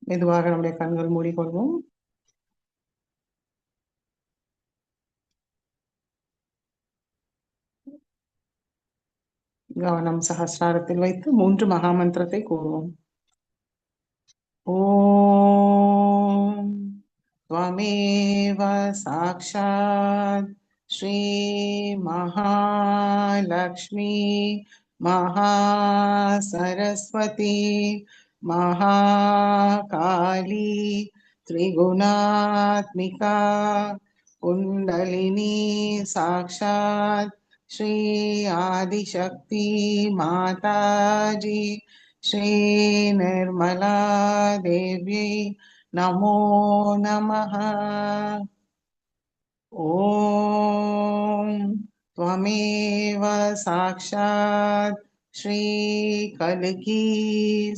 மெதுவாக நம்முடைய கண்கள் மூடிக்கொள்வோம். கவனம் சஹஸ்ராரத்தில் வைத்து 3 மகாமந்திரத்தை கூறுவோம். ஓம் त्वमेव साक्षात् श्री महालक्ष्मी महासरस्वती महाकाली त्रिगुणात्मिका कुण्डलिनी साक्षात् श्री आदिशक्ति माताजी श्री निर्मला देवी नमो नमः। ओम त्वमेव साक्षात् श्री कल्की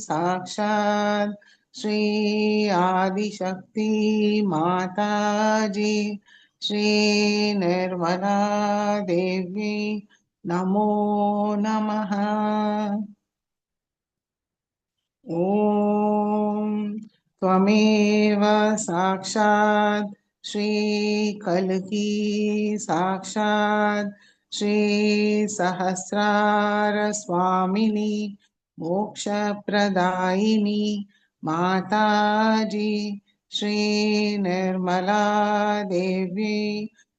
साक्षात् श्री आदिशक्ति माताजी श्री निर्मला देवी नमो नमः। ओम त्वमेव साक्षात् श्री कल्की साक्षात् श्री सहस्रार स्वामिनी मोक्षप्रदायिनी माताजी श्री निर्मला देवी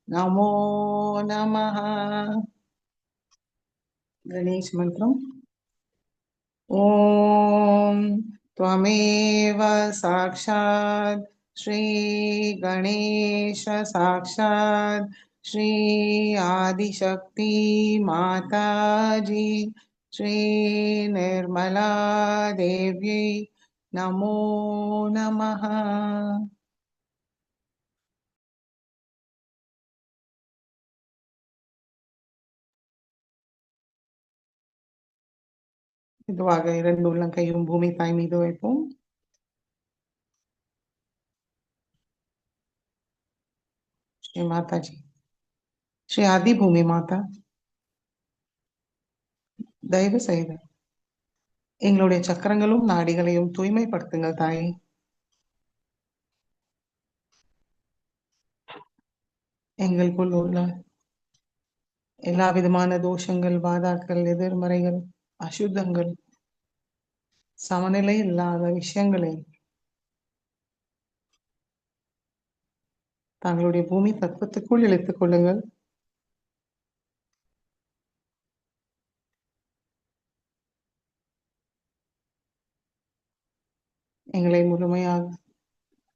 नमो नमः। गणेश मंत्रम। ओम त्वमेव साक्षात् श्री गणेश साक्षात् श्री आदिशक्ति माताजी श्री निर्मला देवी नमो नमः। இதுவாக 2 உள்ளங்கையும் பூமி தாய் மீது வைப்போம். ஸ்ரீ மாதாஜி, ஸ்ரீ ஆதி பூமி மாதா, தயவு செய்து எங்களுடைய சக்கரங்களும் நாடிகளையும் தூய்மைப்படுத்துங்கள் தாயே. எங்களுக்குள் உள்ள எல்லா விதமான தோஷங்கள், பாதாக்கள், எதிர்மறைகள், அசுத்தங்கள், சமநிலை இல்லாத விஷயங்களை தங்களுடைய பூமி தத்துவத்துக்குள் இழுத்துக் கொள்ளுங்கள். எங்களை முழுமையாக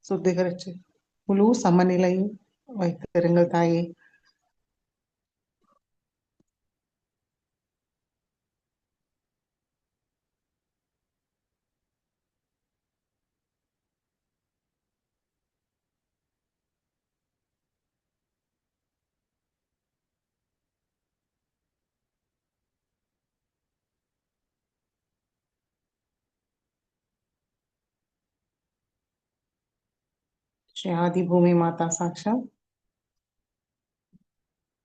சுத்திகரித்து முழு சமநிலையில் வைத்திருங்கள் தாயே. श्री आदि भूमि माता साक्षात।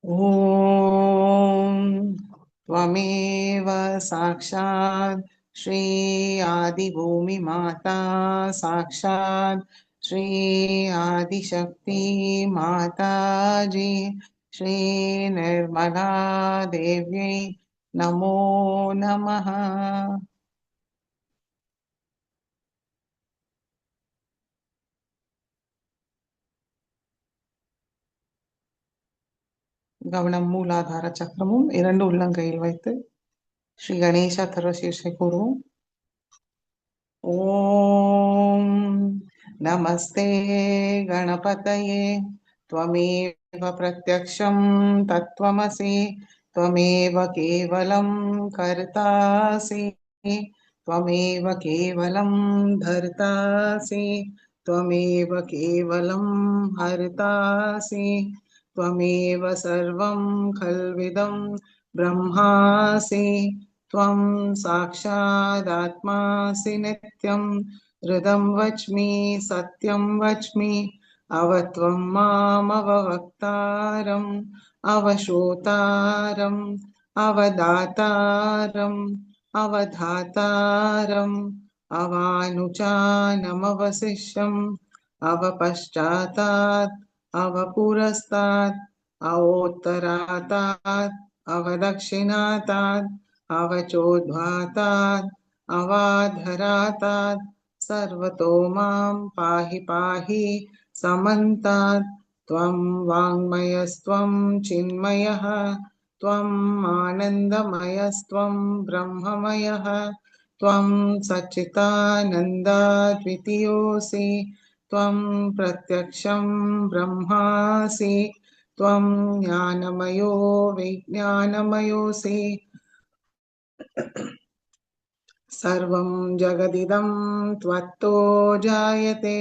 ओम त्वमेव साक्षात् श्री आदि भूमि माता साक्षात् श्री आदिशक्ति माताजी श्री निर्मला देवी नमो नमः। கவனம் மூலாதார சக்கரமும் 2 உள்ளங்கையில் வைத்து ஸ்ரீ கணேச தர்வசீர்ஷை கூறுவோம். ओम नमस्ते गणपतये त्वमेव प्रत्यक्षं तत्त्वमसि त्वमेव केवलं कर्तासि त्वमेव केवलं धर्तासि त्वमेव केवलं हर्तासि त्वमेव सर्वं खल्विदं ब्रह्मासि त्वं साक्षादात्मासि नित्यं हृदं वच्मि सत्यं वच्मि अवत्वं मामवक्तारम् अवशोतारम् अवदातारम् अवधातारम् अवानुचानमवशिष्यम् अवपश्चातात् अवपुरस्तात् अवोत्तरातात् अवदक्षिणातात् अवचोद्ध्वातात् अवाधरातात् सर्वतो मां पाहि पाहि समन्तात् त्वं वाङ्मयस्त्वं चिन्मयः त्वम् आनन्दमयस्त्वं ब्रह्ममयः त्वं सच्चिदानन्दाद्वितीयोऽसि त्वं प्रत्यक्षं ब्रह्मासि त्वं ज्ञानमयो विज्ञानमयोऽसि सर्वं जगदिदं त्वत्तो जायते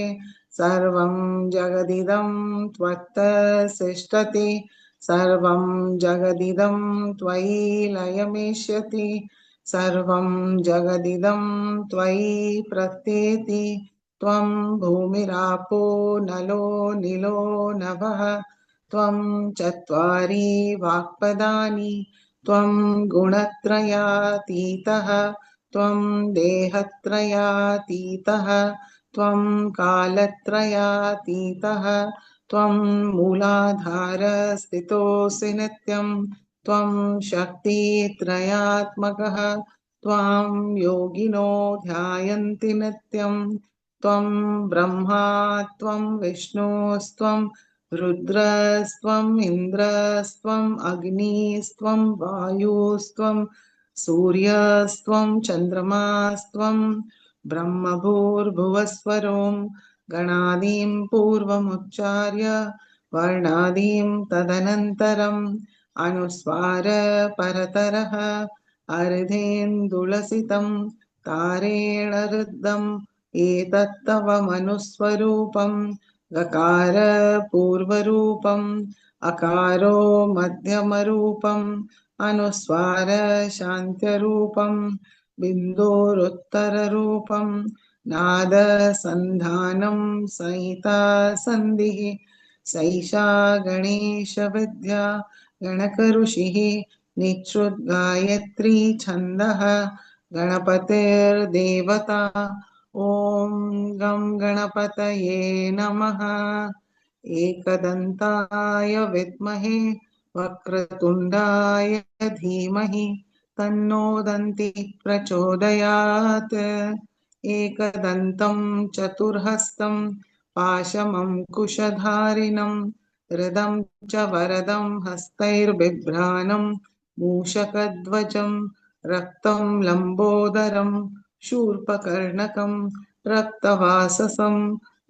सर्वं जगदिदं त्वत्तसिष्ठति सर्वं जगदिदं त्वयि लयमेष्यति सर्वं जगदिदं त्वयि प्रत्येति त्वं भूमिरापो नलो निलो नभः त्वं चत्वारि वाक्पदानि त्वं गुणत्रयातीतः त्वं देहत्रयातीतः त्वं कालत्रयातीतः त्वं मूलाधारस्थितोऽसि नित्यं त्वं शक्तित्रयात्मकः त्वां योगिनो ध्यायन्ति नित्यं त्वं ब्रह्मा त्वं विष्णुस्त्वं रुद्रस्त्वम् इन्द्रस्त्वम् अग्निस्त्वं वायुस्त्वं सूर्यस्त्वं चन्द्रमास्त्वं ब्रह्मभूर्भुवस्वरों गणादीं पूर्वमुच्चार्य वर्णादीं तदनन्तरम् अनुस्वार परतरः अर्धेन्दुलसितं तारेण रुद्धम् एतत्तव मनुस्वरूपं गकार पूर्वरूपम् अकारो मध्यमरूपम् अनुस्वार शान्त्यरूपं बिन्दोरुत्तररूपं नादसन्धानं संहिता सन्धिः सैषा गणेशविद्या गणकऋषिः निच्छ्रुतगायत्री छन्दः गणपतिर्देवता ॐ गं गणपतये नमः एकदन्ताय विद्महे वक्रतुण्डाय धीमहि तन्नो दन्ति प्रचोदयात् एकदन्तं चतुर्हस्तं पाशमङ्कुशधारिणं हृदं च वरदं हस्तैर्बिभ्राणं मूषकध्वजं रक्तं लम्बोदरं शूर्पकर्णकं रक्तवाससं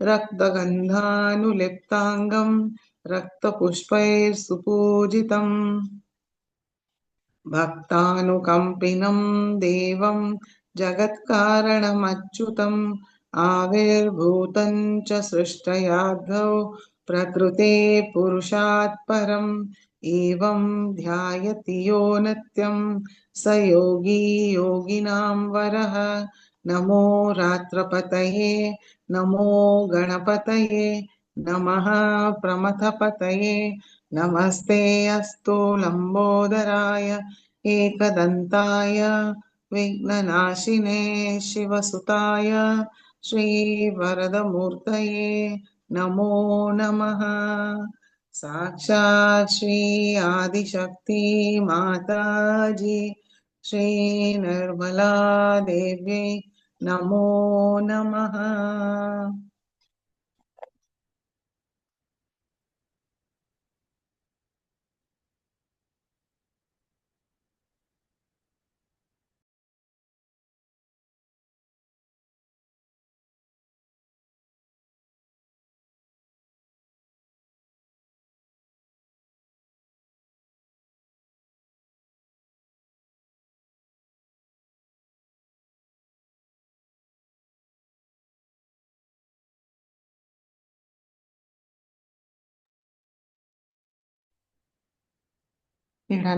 रक्तगन्धानुलिप्ताङ्गं रक्तपुष्पैर्सुपूजितम् भक्तानुकम्पिनं देवं जगत्कारणमच्युतम् आविर्भूतं च सृष्टयाद्धौ प्रकृते पुरुषात् परम् एवं ध्यायति यो नित्यं स योगी योगिनां वरः नमो रात्रपतये नमो गणपतये नमः प्रमथपतये नमस्ते अस्तु लम्बोदराय एकदन्ताय विघ्ननाशिने शिवसुताय श्रीवरदमूर्तये नमो नमः साक्षात् श्री आदिशक्ति माताजी श्री निर्मला देवी नमो नमः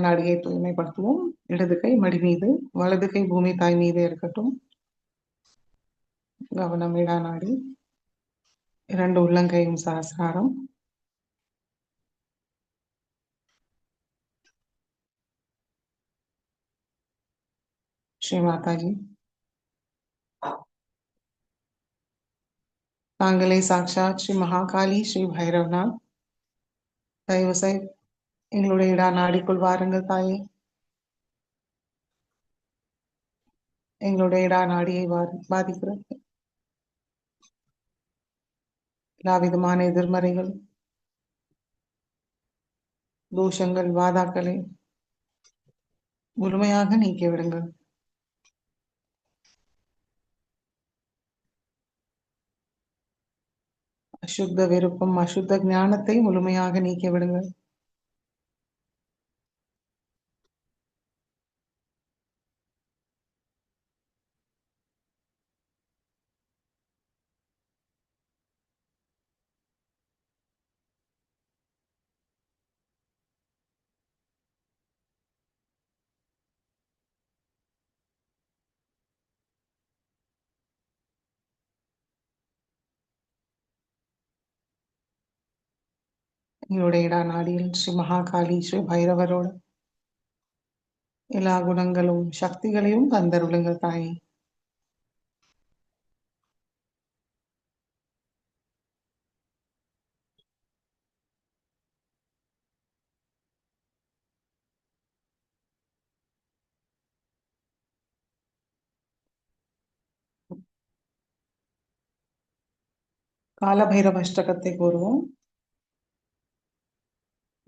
நாடியை தூய்மைப்படுத்துவோம். இடது கை மடி மீது, வலது கை பூமி தாய் மீது இருக்கட்டும். கவனம் நாடி, இரண்டு உள்ளங்கையும் சகசிராரம். श्री माता जी தாங்களே சாக்ஷாத் ஸ்ரீ மகாகாளி ஸ்ரீ பைரவநாத். தயவு செய்து எங்களுடைய இடா நாடிக்குள் வாருங்கள் தாயே. எங்களுடைய இடா நாடியை பாதிக்கிறது எல்லா விதமான எதிர்மறைகள், தோஷங்கள், வாதாக்களை முழுமையாக நீக்கிவிடுங்கள். அசுத்த விருப்பம், அசுத்த ஞானத்தை முழுமையாக நீக்கிவிடுங்கள். எங்களுடைய இடா நாடியில் ஸ்ரீ மகாகாளி ஸ்ரீ பைரவரோட எல்லா குணங்களும் சக்திகளையும் தந்தருளுங்கள் தாயே. காலபைரவ அஷ்டகத்தை கூறுவோம்.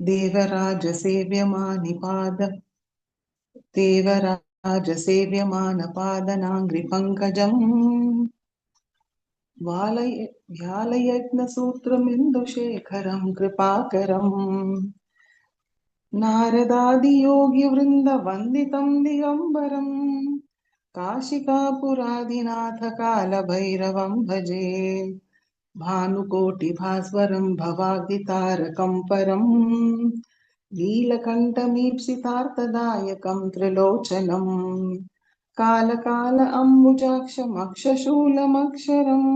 தேவராஜ சேவியமானி பாத தேவராஜ சேவியமான பாதனாங்கிரி பங்கஜம் व्यालयज्ञसूत्रमिन्दुशेखरं कृपाकरं नारदादियोगिवृन्दवन्दितं दिगम्बरं काशिकापुरादिनाथकालभैरवं भजे भानुकोटिभास्वरं भवाब्दितारकं परं नीलकण्ठमीप्सितार्थदायकं त्रिलोचनम् कालकाल अम्बुजाक्षमक्षशूलमक्षरम्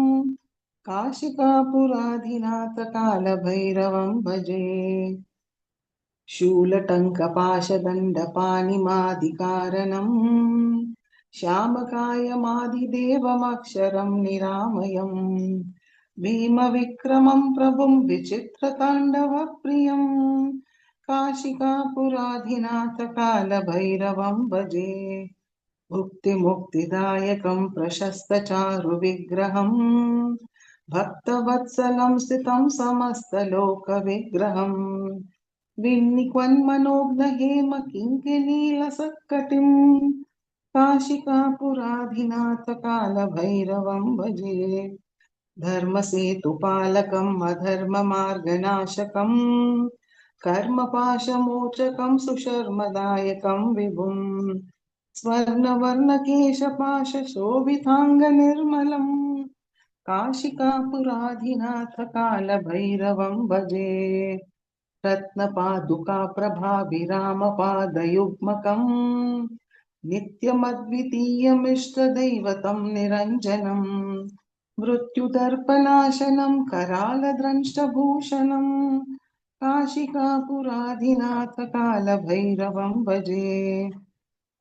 काशिकापुराधिनाथ कालभैरवं भजे शूलटङ्कपाशदण्डपाणिमादिकारणम् श्यामकायमादिदेवमक्षरं निरामयम् भीमविक्रमं प्रभुं विचित्रताण्डवप्रियम् काशिकापुराधिनाथ कालभैरवं भजे भुक्तिमुक्तिदायकं प्रशस्तचारुविग्रहम् भक्तवत्सलं स्थितं समस्तलोकविग्रहम् विन्निक्वन्मनोज्ञहेमकिङ्किणीलसत्कटिं काशिकापुराधिनाथ कालभैरवं भजे धर्मसेतुपालकम् अधर्ममार्गनाशकम् कर्मपाशमोचकं सुशर्मदायकं विभुम् स्वर्णवर्णकेशपाशशोभिताङ्गनिर्मलम् काशिकापुराधिनाथ कालभैरवं भजे रत्नपादुकाप्रभाभिरामपादयुग्मकम् नित्यमद्वितीयमिष्टदैवतं निरञ्जनम् मृत्युदर्पनाशनं करालद्रंष्टभूषणम् काशिकापुराधिनाथ कालभैरवं भजे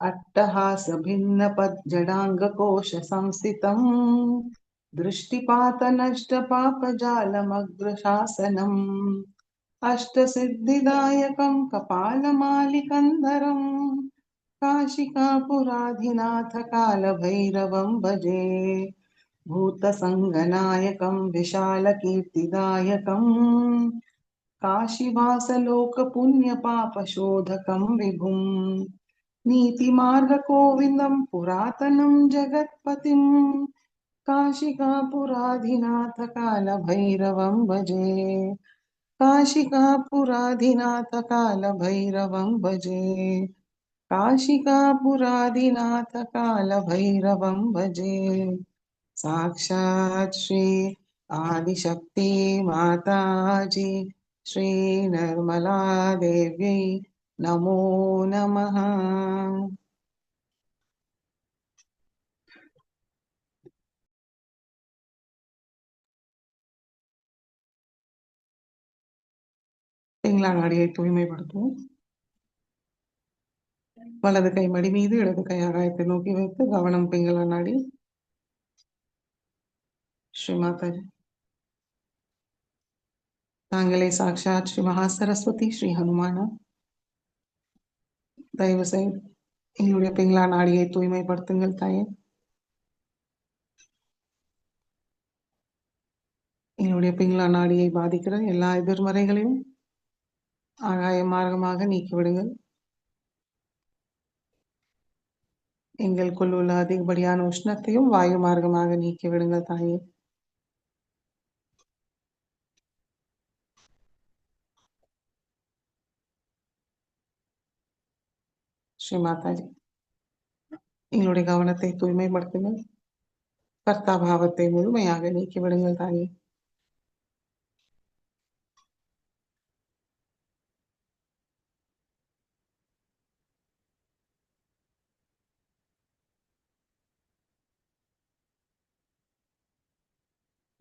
अट्टहासभिन्नपज्जडाङ्गकोशसंस्थितम् दृष्टिपातनष्टपापजालमग्रशासनम् अष्टसिद्धिदायकं कपालमालिकन्धरम् काशिकापुराधिनाथ कालभैरवं भजे भूतसङ्गनायकं विशालकीर्तिदायकम् काशीवासलोकपुण्यपापशोधकं विभुम् नीतिमार्गगोविन्दं पुरातनं जगत्पतिं काशिकापुराधिनाथ कालभैरवं भजे काशिकापुराधिनाथ कालभैरवं भजे काशिकापुराधिनाथ कालभैरवं भजे साक्षात् श्री आदिशक्ति माताजी श्री निर्मला देव्यै नमो नमः. பிங்களா நாடியை தூய்மைப்படுத்துவோம். வலது கை மடி மீது இடது கை ஆகாயத்தை நோக்கி வைத்து கவனம் பிங்களா நாடி. ஸ்ரீ மாதாஜி. தாங்களே சாட்சாத் ஸ்ரீ மகா சரஸ்வதி ஸ்ரீ ஹனுமானா, தயவு செய்து எங்களுடைய பிங்களா நாடியை தூய்மைப்படுத்துங்கள் தாயே. எங்களுடைய பிங்களா நாடியை பாதிக்கிற எல்லா எதிர்மறைகளையும் ஆகாய மார்க்கமாக நீக்கிவிடுங்கள். எங்களுக்குள் உள்ள அதிகப்படியான உஷ்ணத்தையும் வாயு மார்க்கமாக நீக்கிவிடுங்கள் தாயே. ஸ்ரீ மாதாஜி, எங்களுடைய கவனத்தை தூய்மைப்படுத்துங்கள். கர்த்தா பாவத்தை முழுமையாக நீக்கிவிடுங்கள் தாயே.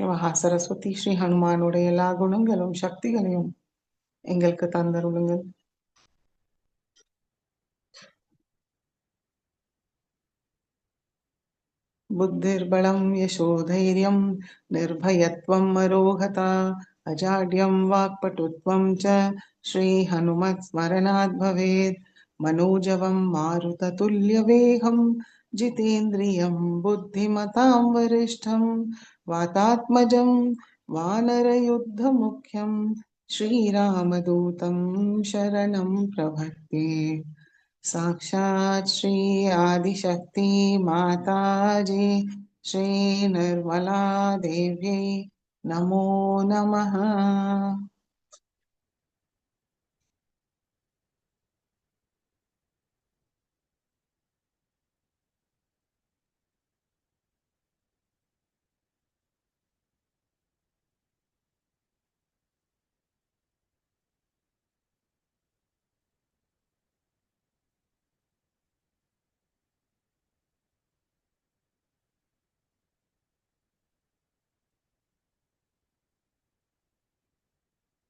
மகா சரஸ்வதி ஸ்ரீ ஹனுமானுடைய எல்லா குணங்களும் சக்திகளையும் எங்களுக்கு தந்தருளுங்கள். बुद्धिर्बलं यशोधैर्यं निर्भयत्वम् अरोगता अजाड्यं वाक्पटुत्वं च श्रीहनुमत्स्मरणात् भवेत्। मनोजवं मारुततुल्यवेगं जितेन्द्रियं बुद्धिमतां वरिष्ठं वातात्मजं वानरयुद्धमुख्यं श्रीरामदूतं शरणं प्रपद्ये। साक्षात् श्री आदिशक्ति माताजी श्री निर्मला देव्यै नमो नमः.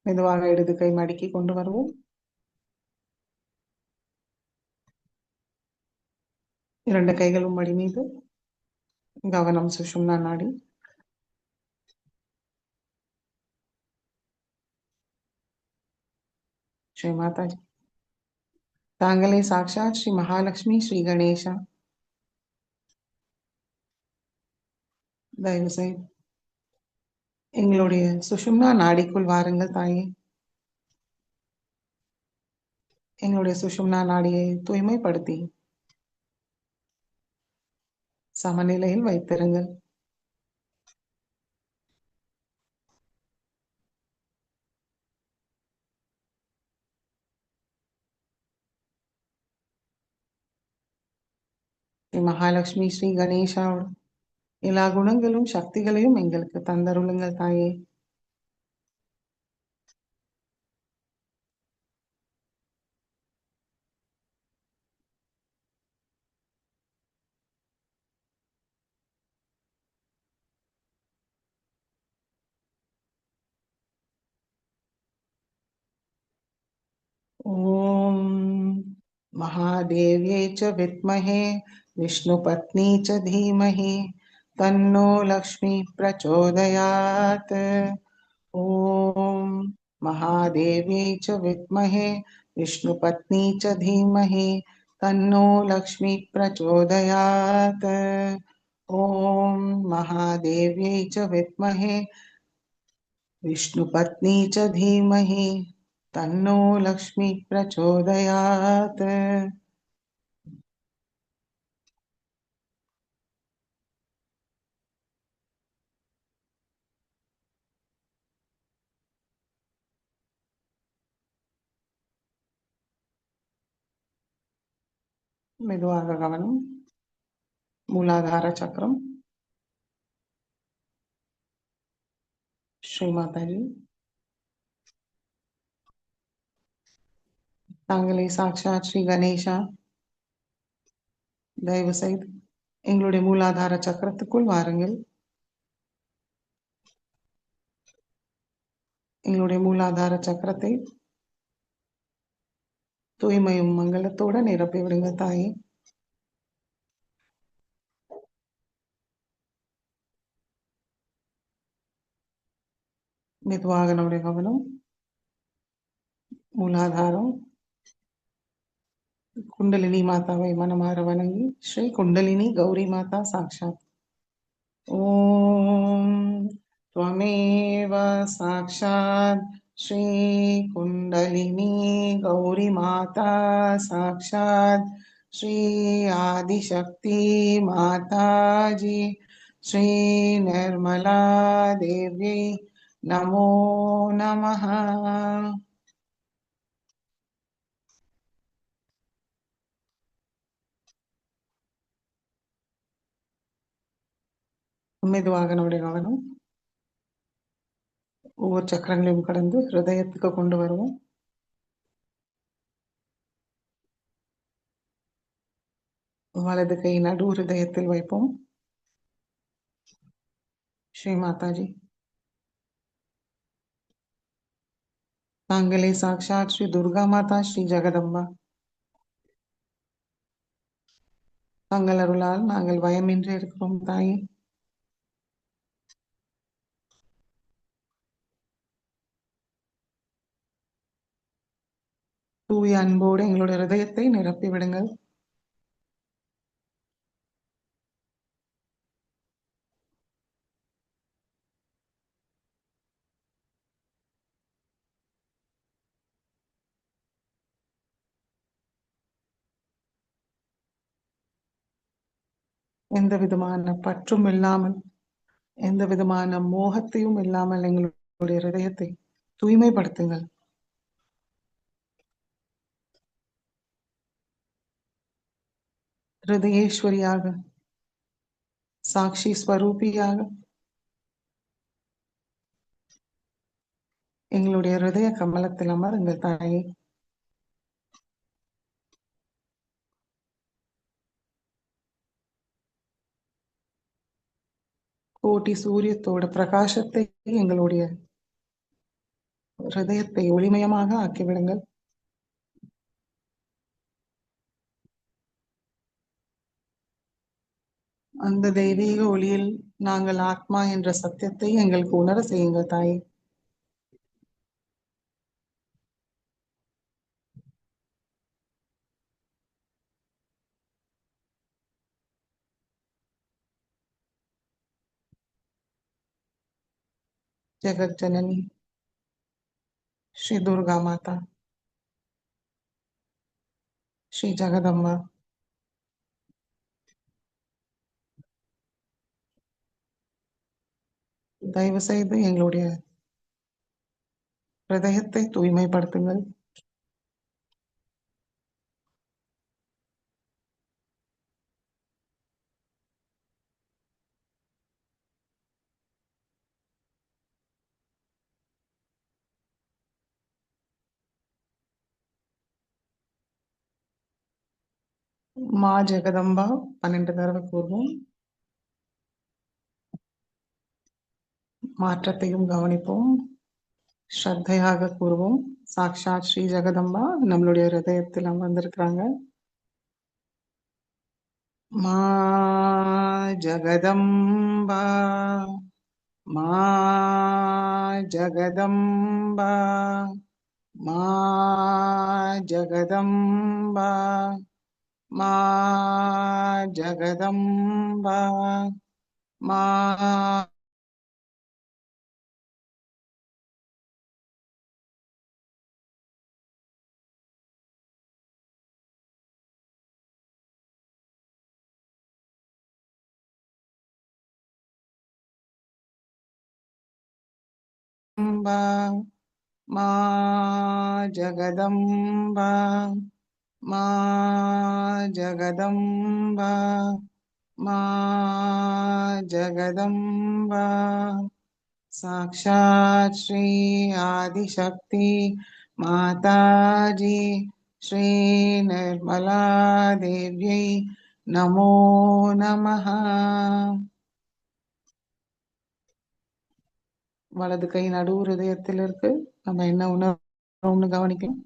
மெதுவாக இடது கை மடக்கி கொண்டு வருவோம். இரண்டு கைகளும் மடி மீது. கவனம் சுஷும்னா நாடி. ஸ்ரீ மாதாஜி, தாங்களே சாட்சாத் ஸ்ரீ மகாலட்சுமி ஸ்ரீ கணேசா, தயவு செய்து எங்களுடைய சுஷும்னா நாடிக்குள் வாருங்கள் தாயே. எங்களுடைய சுஷும்னா நாடியை தூய்மைப்படுத்தி சமநிலையில் வைத்திருங்கள். ஸ்ரீ மகாலட்சுமி ஸ்ரீ கணேசா எல்லா குணங்களும் சக்திகளையும் எங்களுக்கு தந்தருளுங்கள் தாயே. ॐ महादेव्यै च विद्महे विष्णुपत्नी च धीमहि तन्नो लक्ष्मी प्रचोदयात्। ॐ महादेव्यै च विद्महे विष्णुपत्नी च धीमहि तन्नो लक्ष्मी प्रचोदयात्। ॐ महादेव्यै च विद्महे विष्णुपत्नी च धीमहि तन्नो लक्ष्मी प्रचोदयात्. மெதுவாக கவனம். மூலாதார சக்கரம். ஸ்ரீ மாதாஜி, தாங்களே சாட்சாத் ஸ்ரீ கணேசா, தயவு செய்து எங்களுடைய மூலாதார சக்கரத்துக்குள் வாருங்கள். எங்களுடைய மூலாதார சக்கரத்தை தூய்மையும் மங்களத்தோட நிரப்பி விடுங்க தாயே. மெதுவாக நம்முடைய கவனம் மூலாதாரம் குண்டலினி மாதாவை மனமாற வணங்கி ஸ்ரீ குண்டலினி கௌரி மாதா சாக்ஷாத். ஓம் त्वमेव साक्षात् श्री कुण्डलिनी गौरी माता साक्षात् श्री आदिशक्ति माताजी श्री निर्मला देव्यै नमो नमः. மெதுவாக நம்முடைய கவனம் ஒவ்வொரு சக்கரங்களையும் கடந்து ஹிருதயத்துக்கு கொண்டு வருவோம். வலது கை நடு ஹிருதயத்தில் வைப்போம். ஸ்ரீ மாதாஜி, தாங்களே சாக்ஷாத் ஸ்ரீ துர்கா மாதா ஸ்ரீ ஜெகதம்பா. தங்கள் அருளால் நாங்கள் பயமின்றி இருக்கிறோம் தாயே. தூய அன்போடு எங்களுடைய ஹிருதயத்தை நிரப்பி விடுங்கள். எந்த விதமான பற்றும் இல்லாமல், எந்த விதமான மோகத்தையும் இல்லாமல் எங்களுடைய ஹிருதயத்தை தூய்மைப்படுத்துங்கள். ஹிருதயேஸ்வரியாக, சாட்சி ஸ்வரூபியாக எங்களுடைய ஹிருதய கமலத்தில் அமருங்கள் தாயே. கோட்டி சூரியத்தோட பிரகாசத்தை எங்களுடைய ஹிருதயத்தை ஒளிமயமாக ஆக்கிவிடுங்கள். அந்த தெய்வீக ஒளியில் நாங்கள் ஆத்மா என்ற சத்தியத்தை எங்களுக்கு உணர செய்யுங்கள் தாயே. ஜெகத் ஜனனி ஸ்ரீ துர்கா மாதா, ஸ்ரீ ஜெகதம்பா, தயவு செய்து எங்களுடைய ஹிருதயத்தை தூய்மைப்படுத்துங்கள். மா ஜெகதம்பா 12 தடவை கூறுவோம். மாற்றத்தையும் கவனிப்போம். ஸ்ரத்தையாக கூறுவோம். சாக்ஷாத் ஸ்ரீ ஜெகதம்பா நம்மளுடைய ஹிருதயத்தில் அமர்ந்திருக்கிறாங்க. மா ஜெகதம்பா, மா ஜெகதம்பா, மா ஜெகதம்பா, மா ஜெகதம்பா, மா ஜெகதம்பா, மா ஜெகதம்பா, மா ஜெகதம்பா, மா ஜெகதம்பா. சாக்ஷாத் ஸ்ரீ ஆதிசக்தி மாதாஜி ஸ்ரீ நிர்மலா தேவ்யை நமோ நமः. வலது கை நடு ஹிருதயத்தில் இருக்கு. நம்ம என்ன உணர்றோம்னு கவனிக்கணும்.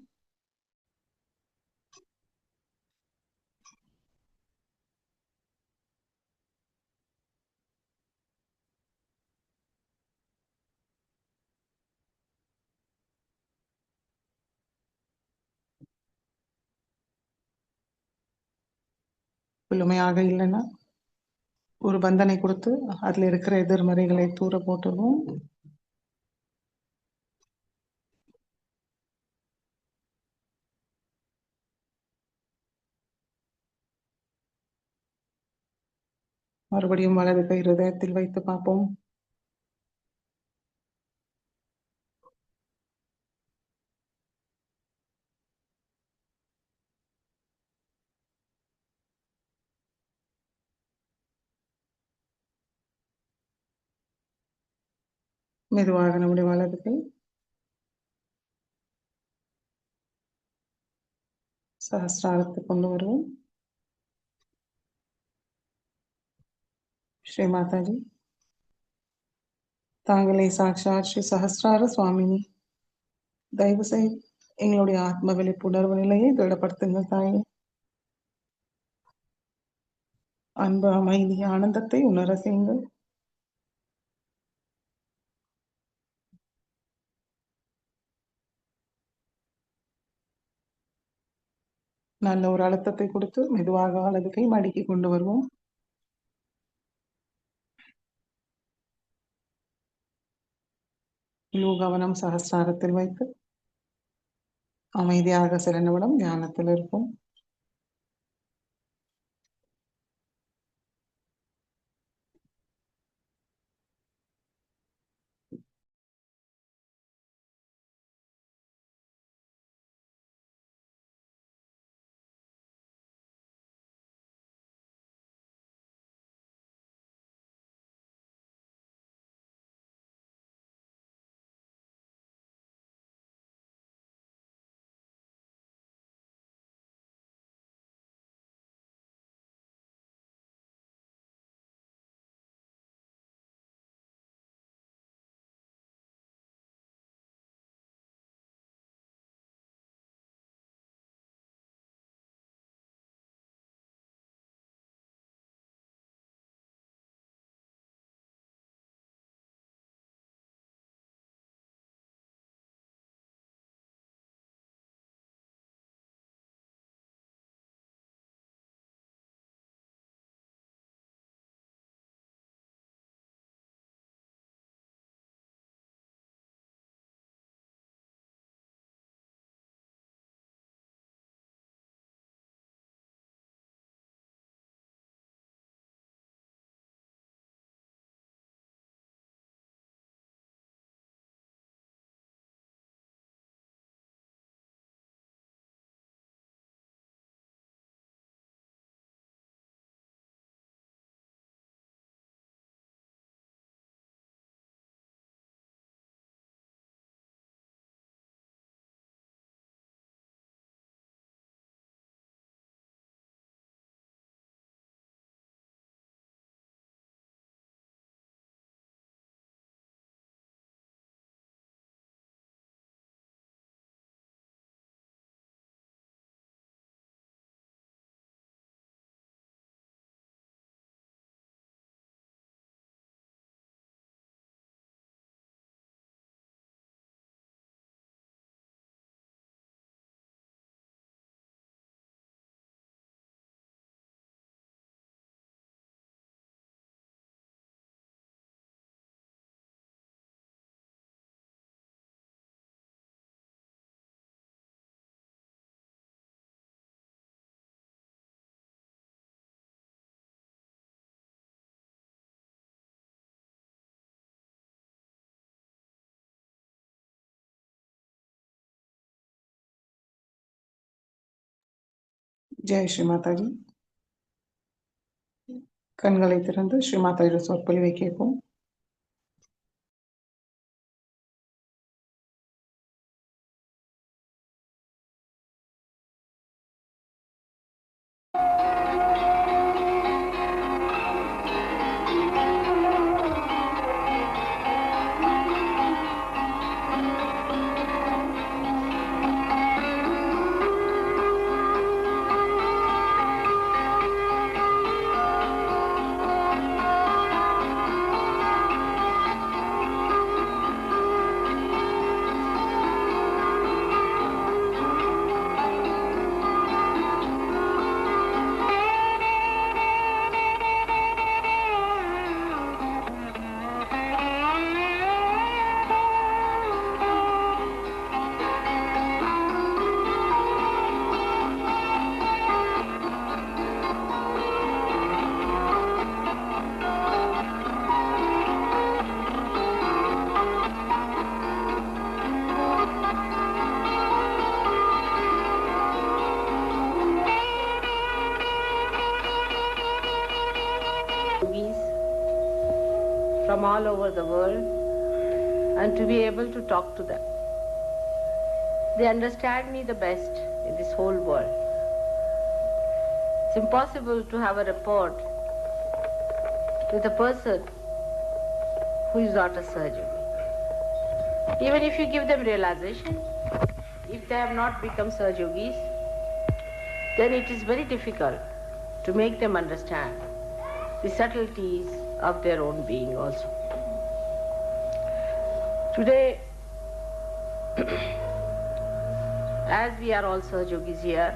முழுமையாக இல்லைன்னா ஒரு பந்தனை கொடுத்து அதில் இருக்கிற எதிர்மறைகளை தூர போட்டுருவோம். மறுபடியும் வலது கை ஹிருதயத்தில் வைத்து பார்ப்போம். மெதுவாக நம்முடைய வலது கை சஹஸ்ராரத்தை கொண்டு வருவோம். ஸ்ரீ மாதாஜி, தாங்களே சாட்சாத் ஸ்ரீ சஹஸ்ரார சுவாமினி, தயவு செய்து எங்களுடைய ஆத்ம விழிப்புணர்வு நிலையை திடப்படுத்துங்கள் தாயே. அன்பு, அமைதி, ஆனந்தத்தை உணர செய்யுங்கள். நல்ல ஒரு அழுத்தத்தை கொடுத்து மெதுவாக வலது கை மடக்கி கொண்டு வருவோம். முழு கவனம் சஹஸ்ராரத்தில் வைத்து அமைதியாக சில நிமிடம் தியானத்தில் இருப்போம். ஜெய் ஸ்ரீ மாதாஜி. கண்களை திறந்து ஸ்ரீ மாதாஜியோட சொற்பொழிவை கேட்போம். from all over the world and to be able to talk to them. They understand me the best in this whole world. It's impossible to have a rapport with a person who is not a surgeon. Even if you give them realization, if they have not become Sahajogis, then it is very difficult to make them understand the subtleties of their own being also. Today, as we are all Sahajogis here,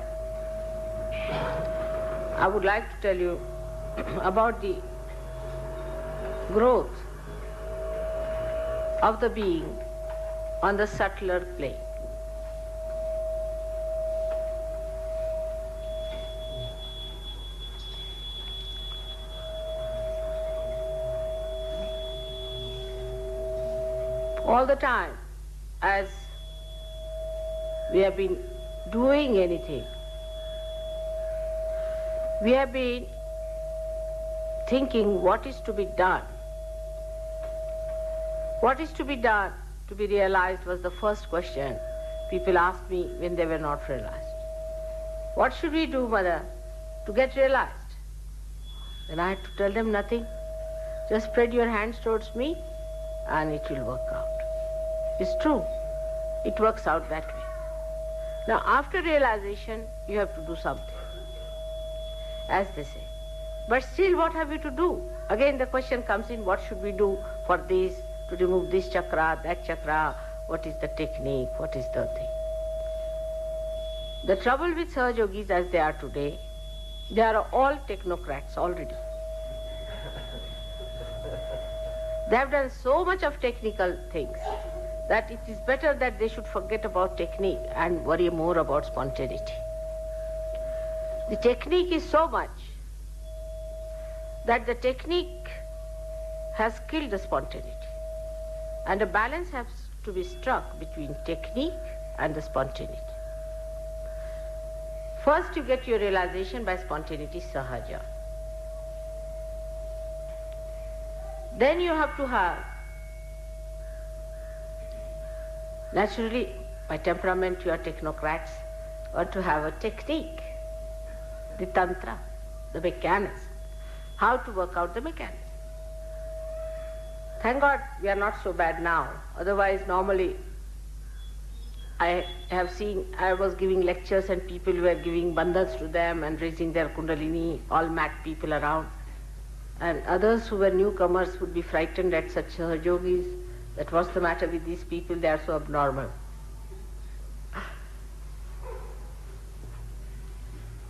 I would like to tell you about the growth of the being on the subtler plane. All the time, as we have been doing anything, we have been thinking what is to be done. What is to be done, to be realized, was the first question people asked me when they were not realized. What should we do, Mother, to get realized? Then I had to tell them nothing. Just spread your hands towards me and it will work out. It's true. It works out that way. Now, after realization, you have to do something, as they say. But still, what have you to do? Again, the question comes in, what should we do for this, to remove this chakra, that chakra? What is the technique? What is the thing? The trouble with Sahajogis as they are today, they are all technocrats already. They have done so much of technical things that it is better that they should forget about technique and worry more about spontaneity. The technique is so much that the technique has killed the spontaneity. And a balance has to be struck between technique and the spontaneity. First you get your realization by spontaneity, Sahajya. Then you have to have, naturally, by temperament you are technocrats, or to have a technique, the tantra, the mechanism, how to work out the mechanism. Thank God we are not so bad now. Otherwise, normally, I have seen, I was giving lectures and people were giving bandhans to them and raising their kundalini, all mad people around. And others who were newcomers would be frightened at such yogis, that what's the matter with these people, they are so abnormal.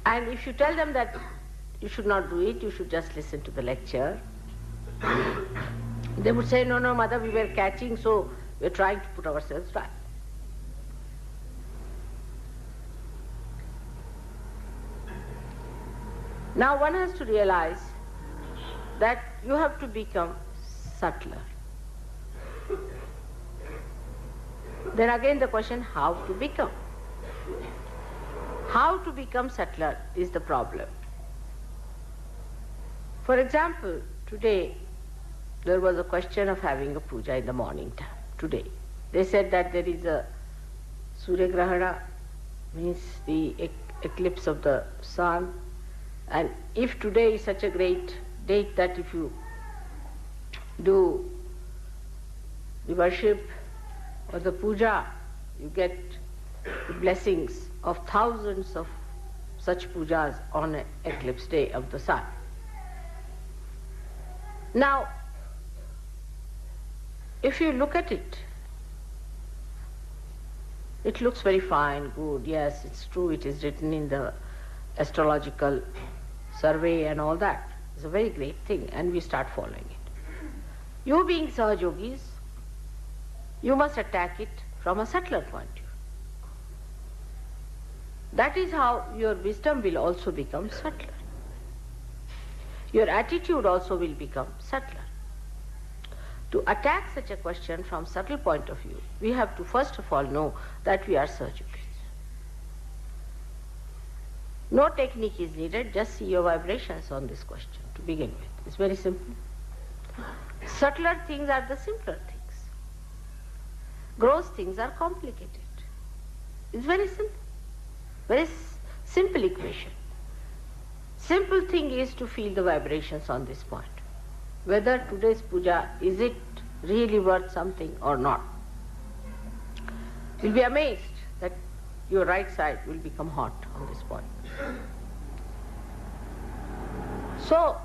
And if you tell them that you should not do it, you should just listen to the lecture, they would say, no, no, Mother, we were catching, so we're trying to put ourselves right. Now one has to realize that you have to become subtler. Then again the question, how to become? How to become subtler is the problem. For example, today there was a question of having a puja in the morning time. Today they said that there is a Surya Grahana, means the eclipse of the sun, and if today is such a great date that if you do the worship or the puja, you get the blessings of thousands of such pujas on an eclipse day of the sun. Now, if you look at it, it looks very fine, good, yes, it's true, it is written in the astrological survey and all that. It's a very great thing, and we start following it. You being Sahajogis, you must attack it from a subtler point of view. That is how your wisdom will also become subtler. Your attitude also will become subtler. To attack such a question from subtle point of view, we have to first of all know that we are Sahajogis. No technique is needed, just see your vibrations on this question to begin with. It's very simple. Subtler things are the simpler things. Gross things are complicated. It's very simple. Very simple equation. Simple thing is to feel the vibrations on this point. Whether today's puja, is it really worth something or not? You'll be amazed that your right side will become hot on this point. So,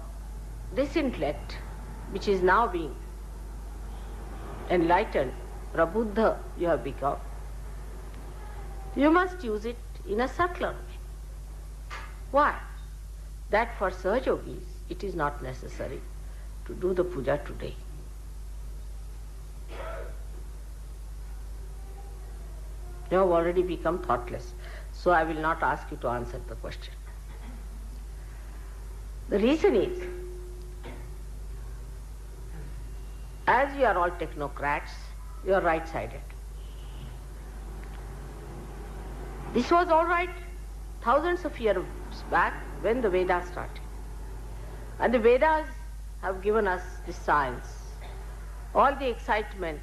this intellect, which is now being enlightened, Prabuddha you have become, you must use it in a subtler way. Why? That for Sahajogis, it is not necessary to do the puja today. You have already become thoughtless, so I will not ask you to answer the question. The reason is, as you are all technocrats, you are right-sided. This was all right thousands of years back when the Vedas started. And the Vedas have given us this science. All the excitement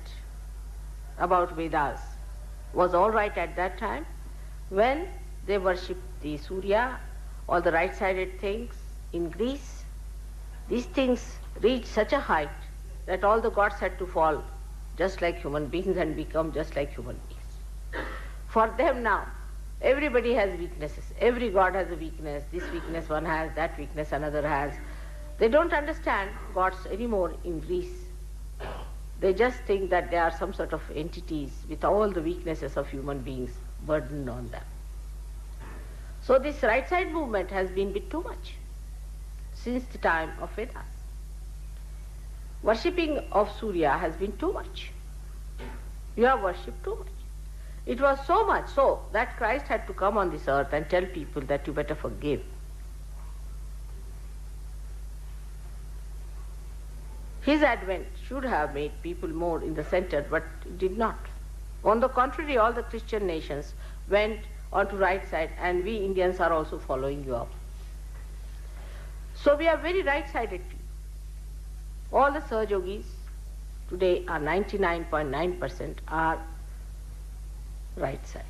about Vedas was all right at that time when they worshipped the Surya, all the right-sided things in Greece. These things reached such a height that all the gods had to fall just like human beings and become just like human beings. For them now, everybody has weaknesses. Every god has a weakness. This weakness one has, that weakness another has. They don't understand gods anymore in Greece. They just think that they are some sort of entities with all the weaknesses of human beings burdened on them. So this right side movement has been a bit too much since the time of Vedas. Worshipping of Surya has been too much. You have worshipped too much. It was so much so that Christ had to come on this earth and tell people that you better forgive. His advent should have made people more in the center, but it did not. On the contrary, all the Christian nations went onto right side, and we Indians are also following you up. So we are very right-sided people. All the Sahajogis today are 99.9% are right-sided.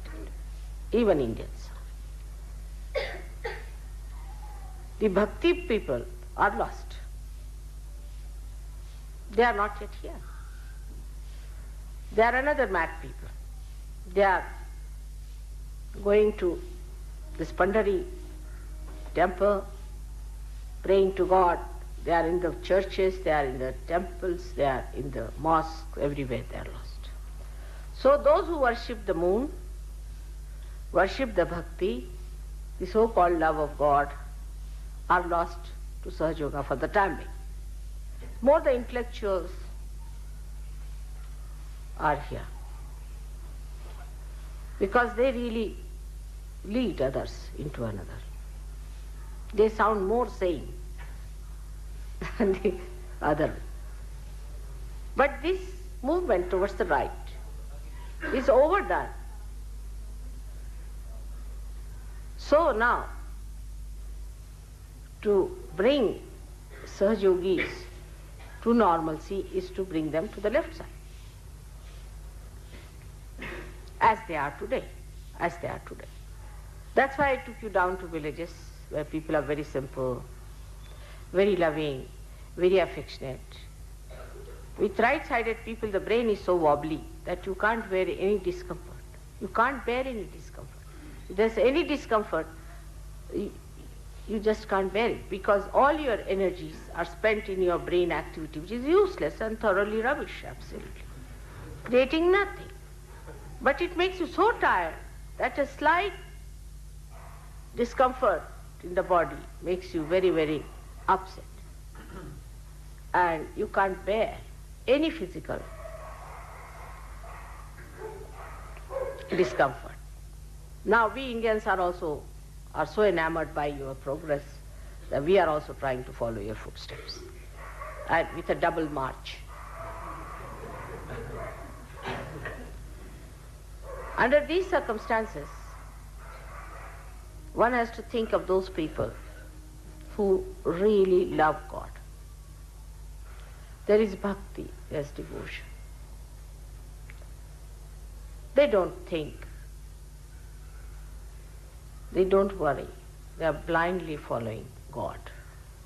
Even Indians. The Bhakti people are lost. They are not yet here. They are another mad people. They are going to this Pandari temple, praying to God. They are in the churches, they are in the temples, they are in the mosques, everywhere they are lost. So those who worship the moon, worship the bhakti, the so-called love of God, are lost to Sahaja for the time being. More the intellectuals are here, because they really lead others into another. They sound more sane than the other. But this movement towards the right is overdone. So now, to bring Sahajogis to normalcy is to bring them to the left side. As they are today. As they are today. That's why I took you down to villages where people are very simple, very loving, very affectionate. With right-sided people, the brain is so wobbly that you can't bear any discomfort. You can't bear any discomfort. If there's any discomfort, you just can't bear it, because all your energies are spent in your brain activity, which is useless and thoroughly rubbish, absolutely, creating nothing. But it makes you so tired that a slight discomfort in the body makes you very, very upset. And you can't bear any physical discomfort. Now we Indians are so enamored by your progress that we are also trying to follow your footsteps, and with a double march. Under these circumstances, one has to think of those people who really love God, There is bhakti, there is devotion. They don't think. They don't worry. They are blindly following God.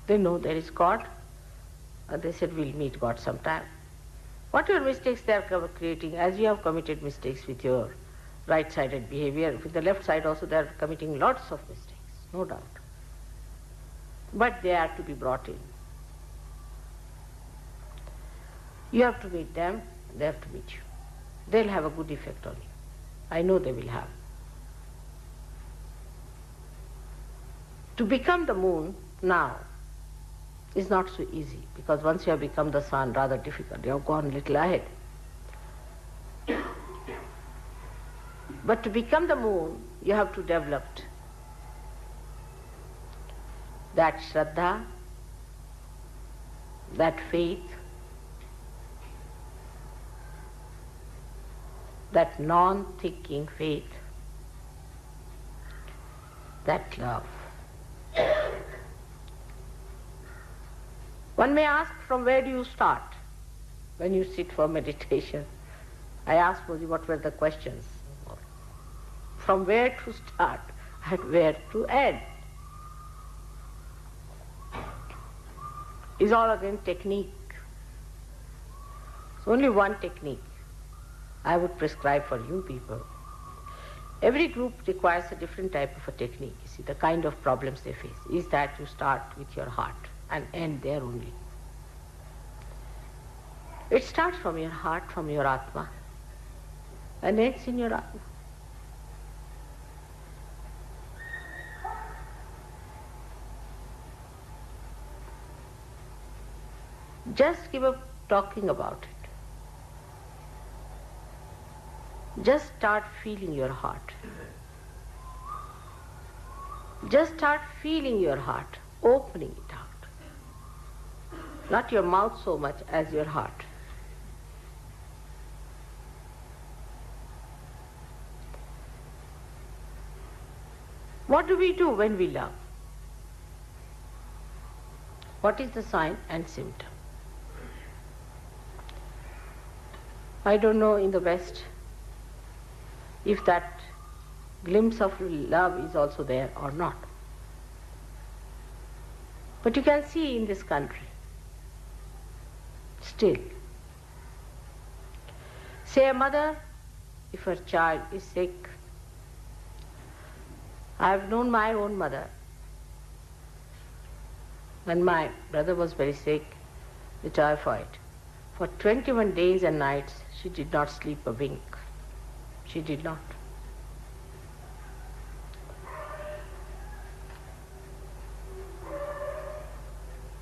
They know there is God, and they said, we'll meet God sometime. Whatever mistakes they are creating, as you have committed mistakes with your right-sided behavior, with the left side also they are committing lots of mistakes, no doubt. But they are to be brought in. You have to meet them, they have to meet you. They'll have a good effect on you. I know they will have. To become the moon now is not so easy, because once you have become the sun, rather difficult. You have gone a little ahead. But to become the moon, you have to develop that Shraddha, that faith, that non-thinking faith, that love. One may ask, from where do you start when you sit for meditation? I asked Moji what were the questions. From where to start and where to end? Is all again technique. It's only one technique I would prescribe for you people. Every group requires a different type of a technique. You see, the kind of problems they face is that you start with your heart and end there only. It starts from your heart, from your Atma, and ends in your Atma. Just give up talking about it. Just start feeling your heart. Just start feeling your heart, opening it out. Not your mouth so much as your heart. What do we do when we love? What is the sign and symptom? I don't know in the West if that glimpse of love is also there or not. But you can see in this country, still. Say a mother, if her child is sick. I have known my own mother. When my brother was very sick, the typhoid, for 21 days and nights, she did not sleep a wink. She did not.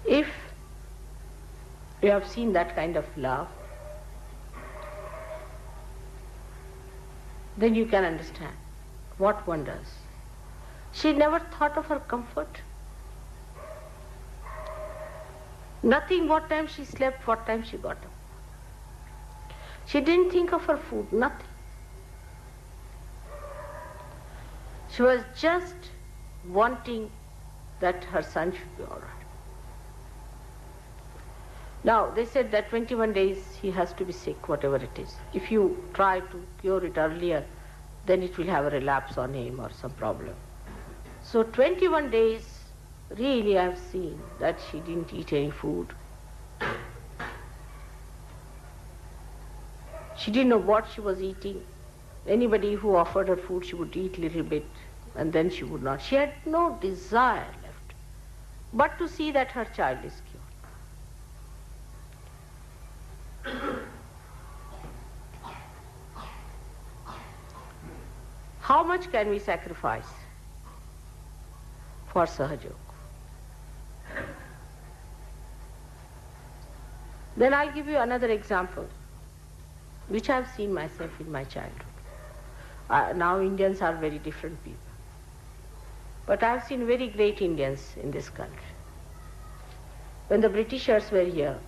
If you have seen that kind of love, then you can understand what wonders. She never thought of her comfort. Nothing what time she slept, what time she got up. She didn't think of her food, nothing. She was just wanting that her son should be all right. Now, they said that 21 days he has to be sick, whatever it is. If you try to cure it earlier, then it will have a relapse on him or some problem. So 21 days, really I have seen that she didn't eat any food. She didn't know what she was eating. Anybody who offered her food, she would eat a little bit, and then she would not. She had no desire left but to see that her child is cured. How much can we sacrifice for Sahajya? Then I'll give you another example, which I've seen myself in my childhood. Now Indians are very different people. But I've seen very great Indians in this country. When the Britishers were here,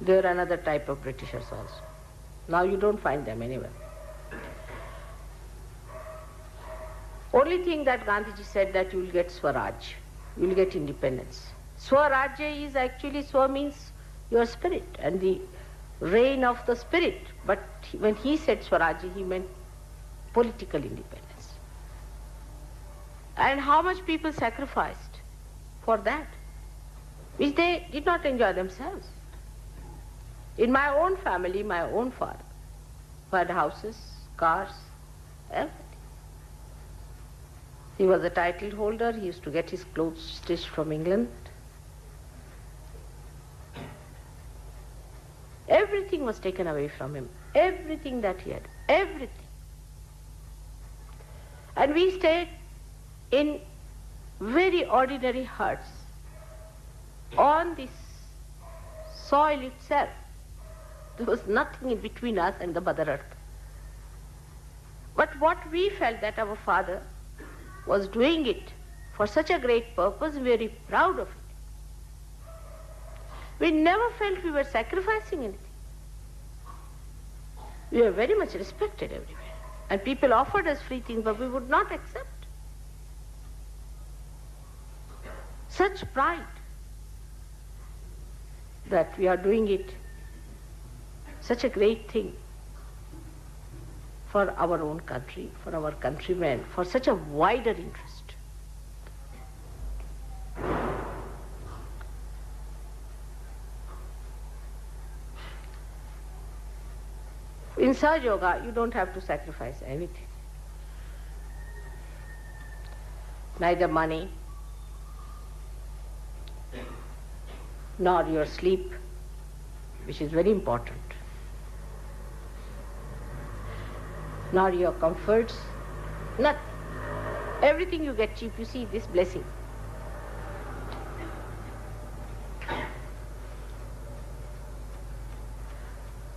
they were another type of Britishers also. Now you don't find them anywhere. Only thing that Gandhiji said that you will get Swaraj, you will get independence. Swarajya is actually, Swa means your spirit and the reign of the spirit. But when he said Swarajya, he meant political independence. And how much people sacrificed for that, which they did not enjoy themselves. In my own family, my own father, who had houses, cars, everything. He was a title holder. He used to get his clothes stitched from England. Everything was taken away from him. Everything that he had. Everything. And we stayed in very ordinary huts on this soil itself. There was nothing in between us and the Mother Earth. But what we felt that our father was doing it for such a great purpose, very proud of it. We never felt we were sacrificing anything. We were very much respected everywhere. And people offered us free things, but we would not accept. Such pride that we are doing it, such a great thing for our own country, for our countrymen, for such a wider interest. In Sahaj Yoga, you don't have to sacrifice anything. Neither money, nor your sleep, which is very important, nor your comforts, nothing. Everything you get cheap. You see this blessing.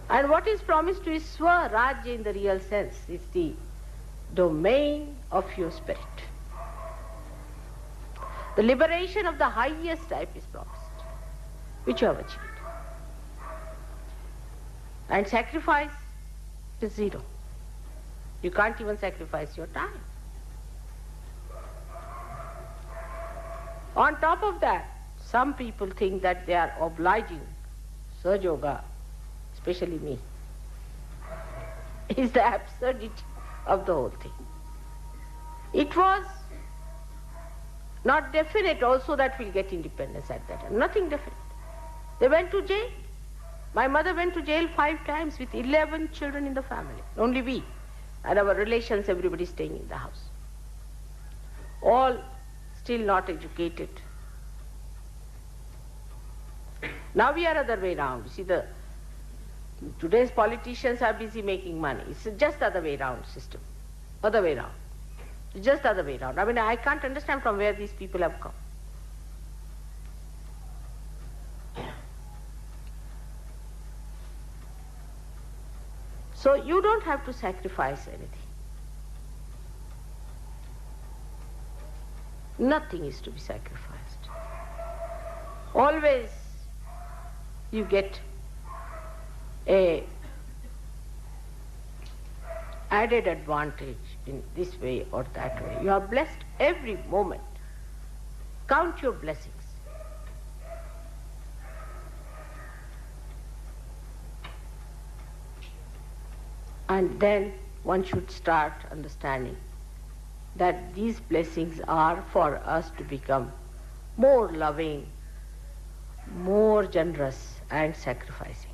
And what is promised to you is Swarajya in the real sense. It's the domain of your spirit. The liberation of the highest type is promised, which you have achieved. And sacrifice is zero. You can't even sacrifice your time. On top of that, some people think that they are obliging Sahaj Yoga, especially me, is the absurdity of the whole thing. It was not definite also that we'll get independence at that time. Nothing definite. They went to jail. My mother went to jail 5 times with 11 children in the family. Only we and our relations, everybody staying in the house. All still not educated. Now we are other way around. See, today's politicians are busy making money. It's just the other way around system. Other way around. It's just the other way around. I mean, I can't understand from where these people have come. So you don't have to sacrifice anything. Nothing is to be sacrificed. Always you get a added advantage in this way or that way. You are blessed every moment. Count your blessings. And then one should start understanding that these blessings are for us to become more loving, more generous and sacrificing.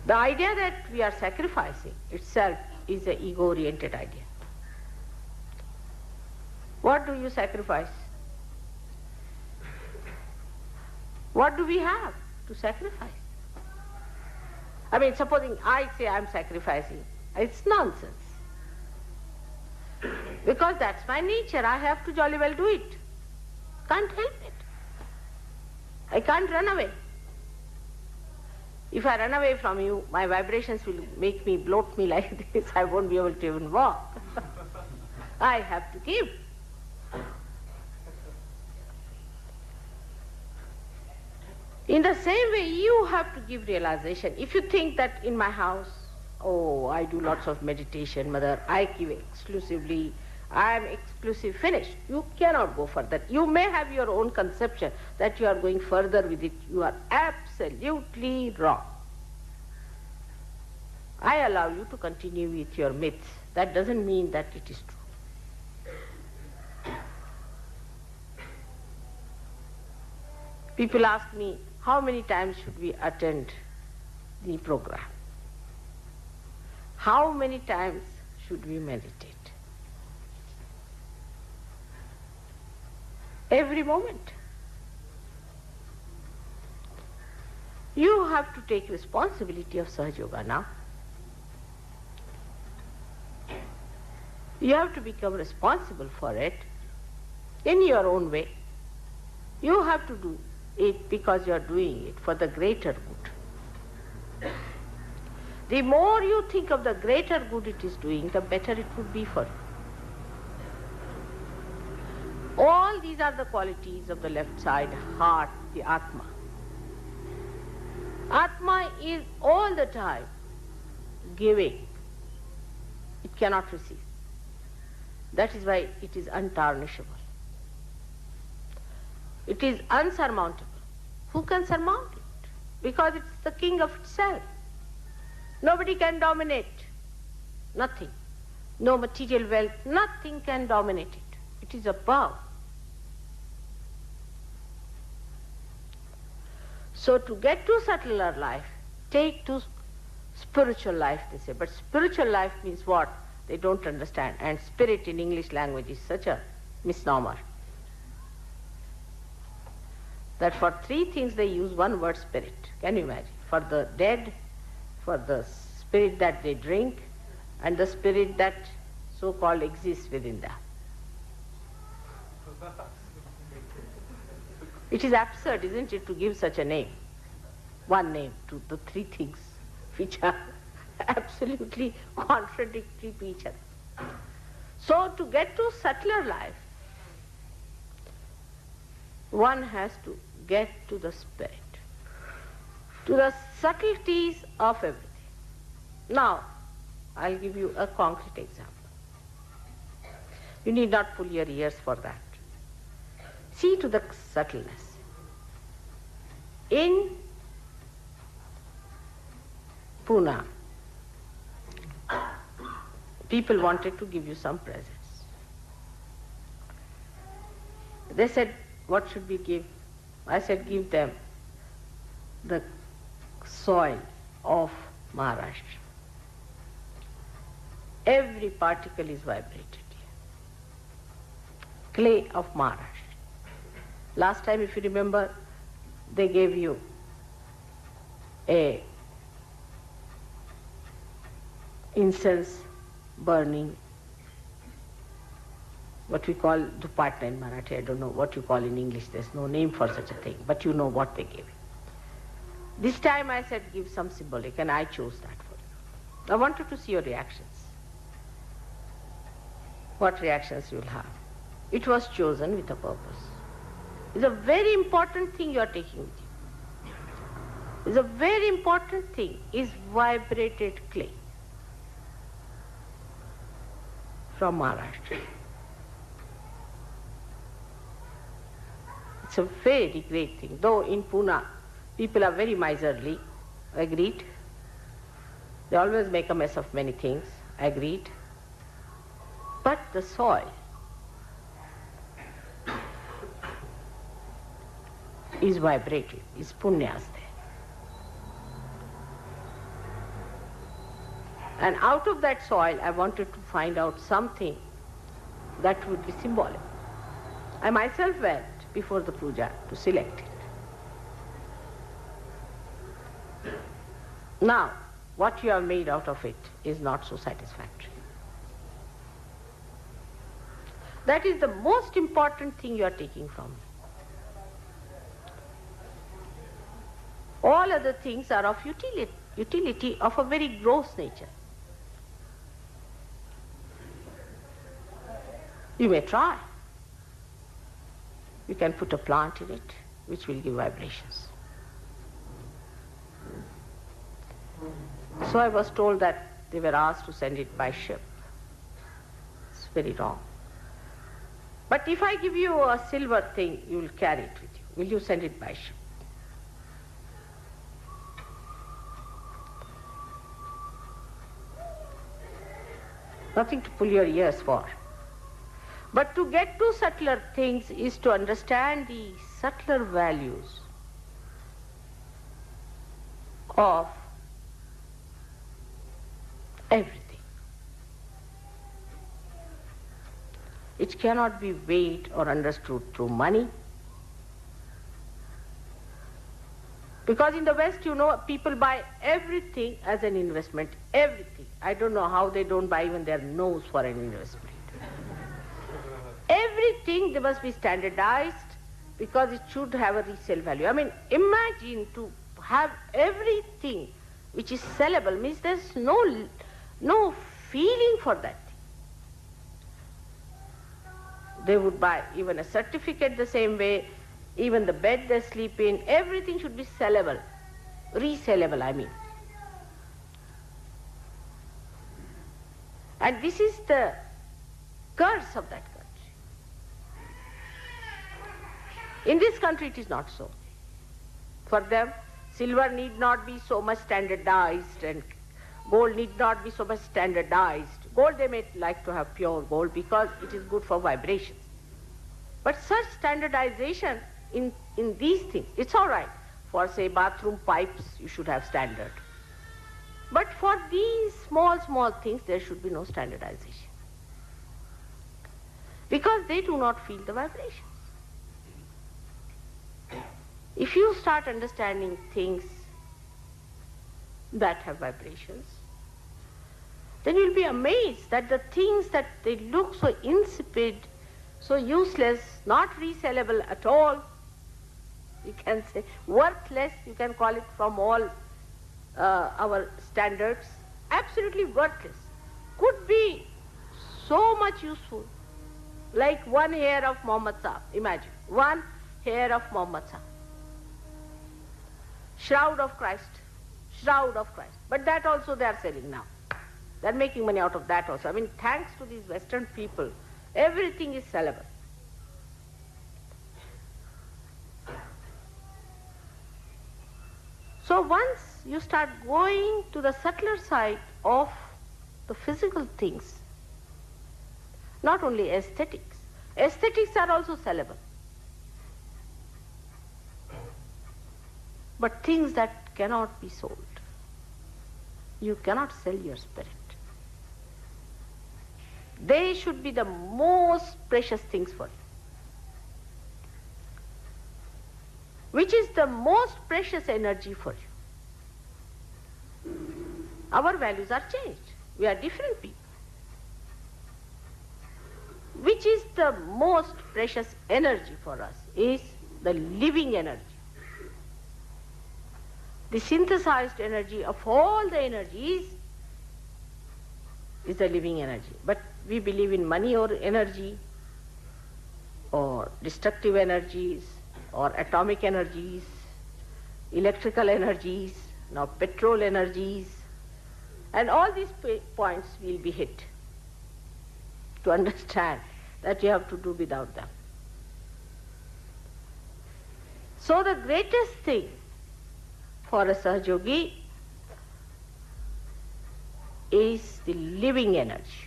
The idea that we are sacrificing itself is an ego-oriented idea. What do you sacrifice? What do we have to sacrifice? I mean, supposing I say I'm sacrificing, it's nonsense. Because that's my nature. I have to jolly well do it. Can't help it. I can't run away. If I run away from you, my vibrations will make me, bloat me like this. I won't be able to even walk. I have to give. In the same way, you have to give realization. If you think that in my house, oh, I do lots of meditation, mother, I give exclusively, I am exclusive, finished. You cannot go further. You may have your own conception that you are going further with it. You are absolutely wrong. I allow you to continue with your myths. That doesn't mean that it is true. People ask me, how many times should we attend the program? How many times should we meditate? Every moment. You have to take responsibility of Sahaj Yoga now. You have to become responsible for it in your own way. You have to do it because you are doing it for the greater good. The more you think of the greater good it is doing, the better it would be for you. All these are the qualities of the left side, heart, the Atma. Atma is all the time giving. It cannot receive. That is why it is untarnishable. It is unsurmountable. Who can surmount it? Because it's the king of itself. Nobody can dominate. Nothing. No material wealth, nothing can dominate it. It is above. So to get to subtler life, take to spiritual life, they say. But spiritual life means what? They don't understand. And spirit in English language is such a misnomer that for three things they use one word, spirit. Can you imagine? For the dead, for the spirit that they drink, and the spirit that so-called exists within them. It is absurd, isn't it, to give such a name, one name to the three things which are absolutely contradictory to each other. So to get to subtler life, one has to get to the spirit, to the subtleties of everything. Now, I'll give you a concrete example. You need not pull your ears for that. See to the subtleness. In Pune, people wanted to give you some presents. They said, what should we give? I said, give them the soil of Maharashtra. Every particle is vibrated here. Clay of Maharashtra. Last time, if you remember, they gave you a incense burning, what we call dupatna in Marathi. I don't know what you call in English. There's no name for such a thing, but you know what they gave you. This time I said give some symbolic, and I chose that for you. I wanted to see your reactions. What reactions you will have. It was chosen with a purpose. It's a very important thing you are taking with you. It's a very important thing is vibrated clay from Maharashtra. It's a very great thing. Though in Pune, people are very miserly, agreed. They always make a mess of many things, agreed. But the soil is vibrating, is punyas there. And out of that soil, I wanted to find out something that would be symbolic. I myself went before the puja to select it. Now, what you have made out of it is not so satisfactory. That is the most important thing you are taking from me. All other things are of utility of a very gross nature. You may try. You can put a plant in it which will give vibrations. So I was told that they were asked to send it by ship. It's very wrong. But if I give you a silver thing, you will carry it with you. Will you send it by ship? Nothing to pull your ears for. But to get to subtler things is to understand the subtler values of everything. It cannot be weighed or understood through money. Because in the West, you know, people buy everything as an investment. Everything. I don't know how they don't buy even their nose for an investment. Everything they must be standardized because it should have a resale value. I mean, imagine to have everything which is sellable means there's no feeling for that thing. They would buy even a certificate the same way, even the bed they sleep in, everything should be sellable, resellable, I mean. And this is the curse of that country. In this country it is not so. For them, silver need not be so much standardized and gold need not be so much standardized. Gold they may like to have pure gold because it is good for vibrations. But such standardization in these things, it's all right. For say bathroom pipes, you should have standard. But for these small things, there should be no standardization. Because they do not feel the vibrations. If you start understanding things that have vibrations, then you'll be amazed that the things that they look so insipid, so useless, not resellable at all, you can say worthless, you can call it from all our standards, absolutely worthless, could be so much useful. Like one hair of Muhammad Sahib, imagine, one hair of Muhammad Sahib. Shroud of Christ. But that also they are selling now. They are making money out of that also. I mean, thanks to these Western people, everything is sellable. So once you start going to the subtler side of the physical things, not only aesthetics are also sellable. But things that cannot be sold. You cannot sell your spirit. They should be the most precious things for you. Which is the most precious energy for you? Our values are changed. We are different people. Which is the most precious energy for us is the living energy. The synthesized energy of all the energies is the living energy. But we believe in money or energy, or destructive energies, or atomic energies, electrical energies, now petrol energies, and all these points will be hit to understand that you have to do without them. So the greatest thing for a Sahajyogi is the living energy.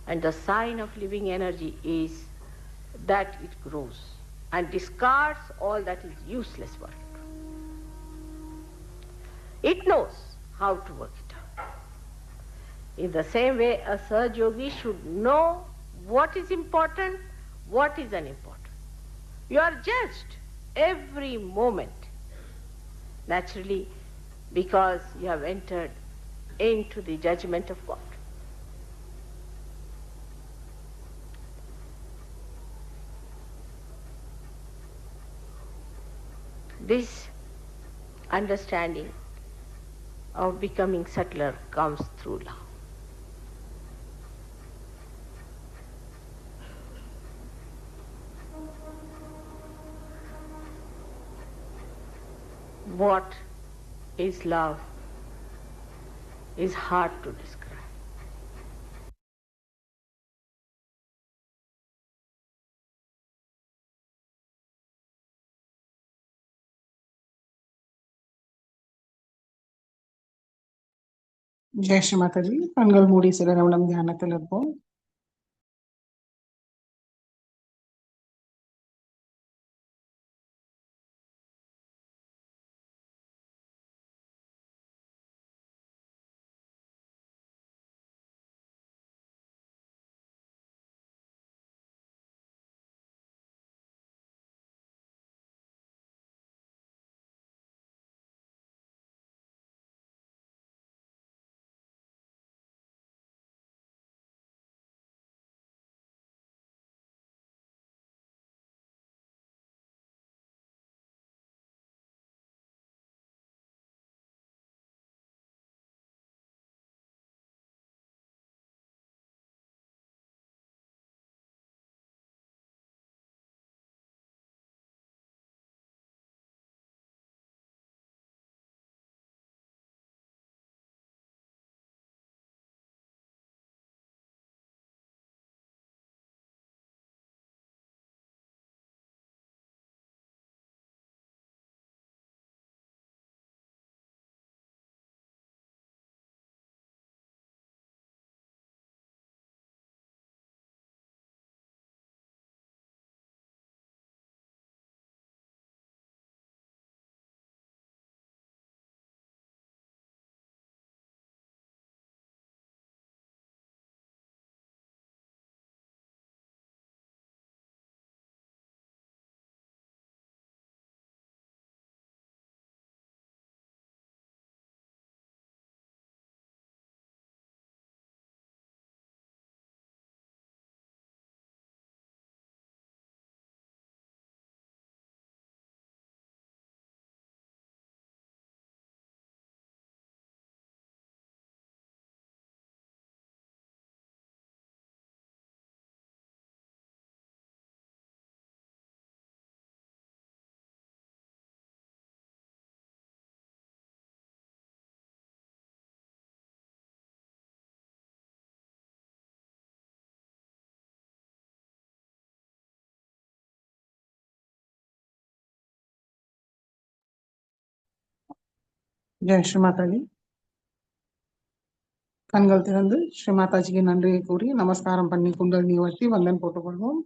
And the sign of living energy is that it grows and discards all that is useless for it. It knows how to work it out. In the same way, a Sahajyogi should know what is important, what is unimportant. You are judged every moment, naturally, because you have entered into the judgment of God. This understanding of becoming subtler comes through love. What is love is hard to describe. Jai Sri Mataji. கண்கள் மூடி சில நிமிடம் தியானத்தில் இருப்போம். ஜெய் ஸ்ரீ மாதாஜி. கண்கள் திறந்து ஸ்ரீ மாதாஜிக்கு நன்றியை கூறி நமஸ்காரம் பண்ணி குண்டல் நிவர்த்தி வந்தன் போட்டுக்கொள்வோம்.